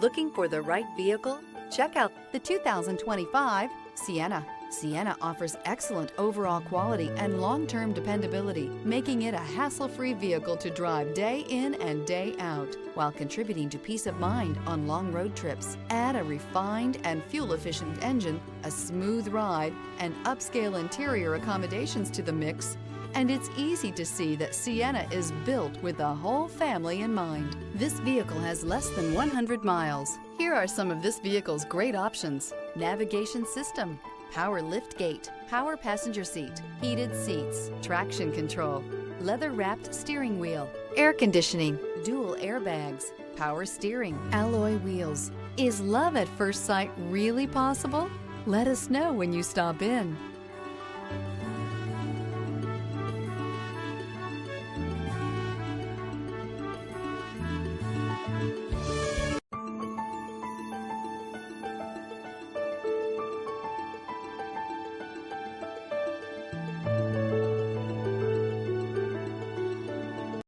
Looking for the right vehicle? Check out the 2025 Sienna. Sienna offers excellent overall quality and long-term dependability, making it a hassle-free vehicle to drive day in and day out, while contributing to peace of mind on long road trips. Add a refined and fuel-efficient engine, a smooth ride, and upscale interior accommodations to the mix, and it's easy to see that Sienna is built with the whole family in mind. This vehicle has less than 100 miles. Here are some of this vehicle's great options: navigation system, power liftgate, power passenger seat, heated seats, traction control, leather-wrapped steering wheel, air conditioning, dual airbags, power steering, alloy wheels. Is love at first sight really possible? Let us know when you stop in.